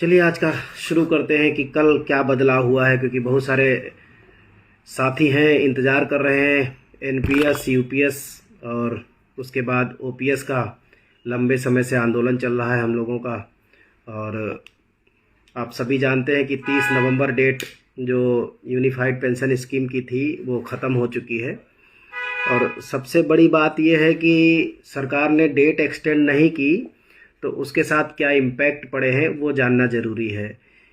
चलिए आज का शुरू करते हैं कि कल क्या बदलाव हुआ है, क्योंकि बहुत सारे साथी हैं इंतज़ार कर रहे हैं। एनपीएस, यूपीएस और उसके बाद ओपीएस का लंबे समय से आंदोलन चल रहा है हम लोगों का। और आप सभी जानते हैं कि 30 नवंबर डेट जो यूनिफाइड पेंशन स्कीम की थी वो ख़त्म हो चुकी है। और सबसे बड़ी बात यह है कि सरकार ने डेट एक्सटेंड नहीं की, तो उसके साथ क्या इम्पैक्ट पड़े हैं वो जानना ज़रूरी है।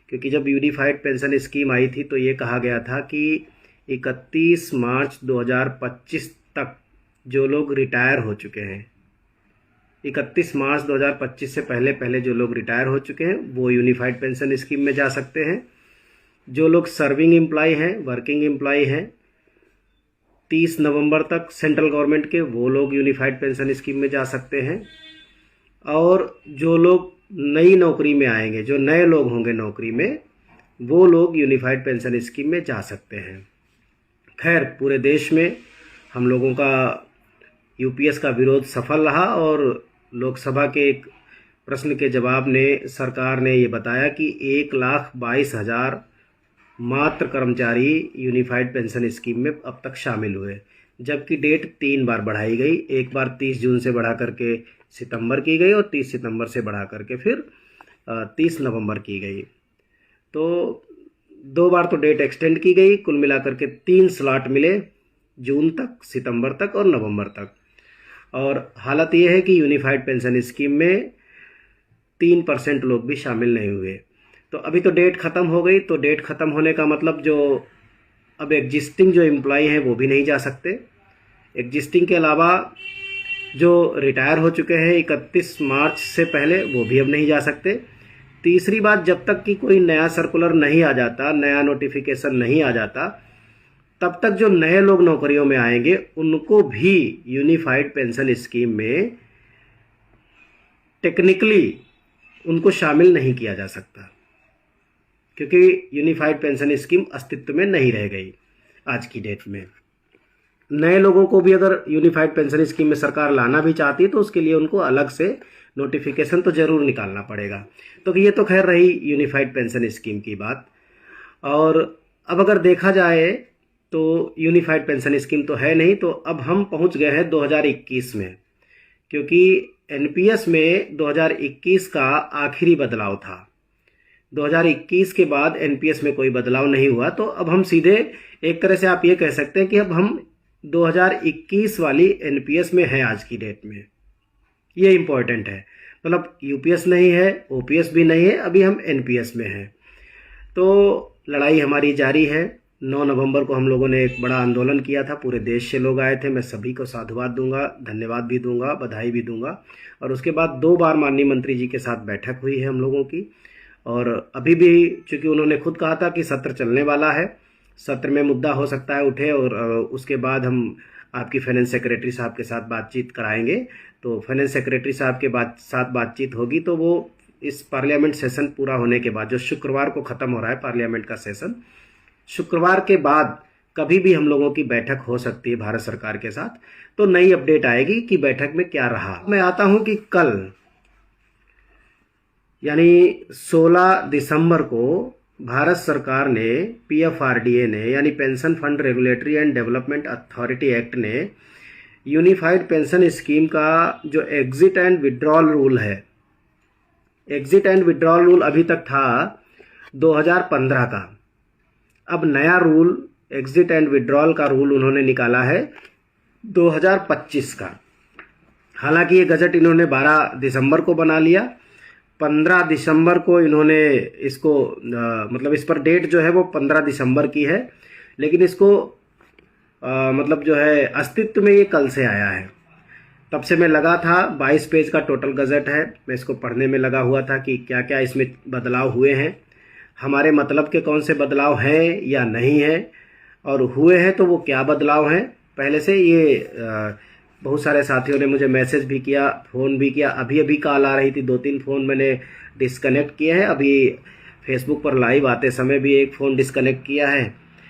क्योंकि जब यूनिफाइड पेंशन स्कीम आई थी तो ये कहा गया था कि 31 मार्च 2025 तक जो लोग रिटायर हो चुके हैं, 31 मार्च 2025 से पहले पहले जो लोग रिटायर हो चुके हैं वो यूनिफाइड पेंशन स्कीम में जा सकते हैं। जो लोग सर्विंग एम्प्लॉय हैं, वर्किंग एम्प्लॉय हैं 30 नवंबर तक सेंट्रल गवर्नमेंट के, वो लोग यूनिफाइड पेंशन स्कीम में जा सकते हैं। और जो लोग नई नौकरी में आएंगे, जो नए लोग होंगे नौकरी में, वो लोग यूनिफाइड पेंशन स्कीम में जा सकते हैं। खैर, पूरे देश में हम लोगों का यूपीएस का विरोध सफल रहा और लोकसभा के एक प्रश्न के जवाब ने सरकार ने ये बताया कि 1,22,000 मात्र कर्मचारी यूनिफाइड पेंशन स्कीम में अब तक शामिल हुए, जबकि डेट 3 बार बढ़ाई गई। एक बार 30 जून से बढ़ा करके सितंबर की गई और 30 सितंबर से बढ़ा करके फिर 30 नवंबर की गई। तो 2 बार तो डेट एक्सटेंड की गई। कुल मिलाकर के 3 स्लॉट मिले, जून तक, सितंबर तक और नवंबर तक। और हालत यह है कि यूनिफाइड पेंशन स्कीम में 3% लोग भी शामिल नहीं हुए। तो अभी तो डेट ख़त्म हो गई, तो डेट ख़त्म होने का मतलब जो अब एग्जिस्टिंग जो एम्प्लॉय हैं वो भी नहीं जा सकते। एग्जिस्टिंग के अलावा जो रिटायर हो चुके हैं 31 मार्च से पहले, वो भी अब नहीं जा सकते। तीसरी बात, जब तक कि कोई नया सर्कुलर नहीं आ जाता, नया नोटिफिकेशन नहीं आ जाता, तब तक जो नए लोग नौकरियों में आएंगे उनको भी यूनिफाइड पेंशन स्कीम में टेक्निकली उनको शामिल नहीं किया जा सकता, क्योंकि यूनिफाइड पेंशन स्कीम अस्तित्व में नहीं रह गई आज की डेट में। नए लोगों को भी अगर यूनिफाइड पेंशन स्कीम में सरकार लाना भी चाहती है तो उसके लिए उनको अलग से नोटिफिकेशन तो ज़रूर निकालना पड़ेगा। तो ये तो खैर रही यूनिफाइड पेंशन स्कीम की बात। और अब अगर देखा जाए तो यूनिफाइड पेंशन स्कीम तो है नहीं, तो अब हम पहुंच गए हैं 2021 में, क्योंकि एनपीएस में 2021 का आखिरी बदलाव था। 2021 के बाद एनपीएस में कोई बदलाव नहीं हुआ। तो अब हम सीधे एक तरह से आप ये कह सकते हैं कि अब हम 2021 वाली एनपीएस में है आज की डेट में। ये इम्पोर्टेंट है, मतलब यूपीएस नहीं है, ओपीएस भी नहीं है, अभी हम एनपीएस में हैं। तो लड़ाई हमारी जारी है। 9 नवंबर को हम लोगों ने एक बड़ा आंदोलन किया था, पूरे देश से लोग आए थे। मैं सभी को साधुवाद दूंगा, धन्यवाद भी दूंगा, बधाई भी दूंगा। और उसके बाद 2 बार माननीय मंत्री जी के साथ बैठक हुई है हम लोगों की। और अभी भी चूँकि उन्होंने खुद कहा था कि सत्र चलने वाला है, सत्र में मुद्दा हो सकता है उठे, और उसके बाद हम आपकी फाइनेंस सेक्रेटरी साहब के साथ बातचीत कराएंगे। तो फाइनेंस सेक्रेटरी साहब के साथ बातचीत होगी, तो वो इस पार्लियामेंट सेशन पूरा होने के बाद, जो शुक्रवार को ख़त्म हो रहा है पार्लियामेंट का सेशन, शुक्रवार के बाद कभी भी हम लोगों की बैठक हो सकती है भारत सरकार के साथ। तो नई अपडेट आएगी कि बैठक में क्या रहा। मैं आता हूं कि कल यानी 16 दिसंबर को भारत सरकार ने, पीएफआरडीए ने, यानी pension fund regulatory and development authority act ने, यूनिफाइड पेंशन स्कीम का जो एग्जिट एंड विड्रॉल रूल है, एग्जिट एंड विड्रॉल रूल अभी तक था 2015 का। अब नया रूल, एग्जिट एंड विड्रॉल का रूल उन्होंने निकाला है 2025 का। हालांकि ये गजट इन्होंने 12 दिसंबर को बना लिया। 15 दिसंबर को इन्होंने इसको मतलब इस पर डेट जो है वो 15 दिसंबर की है, लेकिन इसको मतलब जो है अस्तित्व में ये कल से आया है। तब से मैं लगा था, 22 पेज का टोटल गजट है, मैं इसको पढ़ने में लगा हुआ था कि क्या क्या इसमें बदलाव हुए हैं, हमारे मतलब के कौन से बदलाव हैं या नहीं हैं, और हुए हैं तो वो क्या बदलाव हैं। पहले से ये बहुत सारे साथियों ने मुझे मैसेज भी किया, फ़ोन भी किया। अभी अभी कॉल आ रही थी, 2-3 फ़ोन मैंने डिस्कनेक्ट किए हैं। अभी फेसबुक पर लाइव आते समय भी एक फ़ोन डिस्कनेक्ट किया है।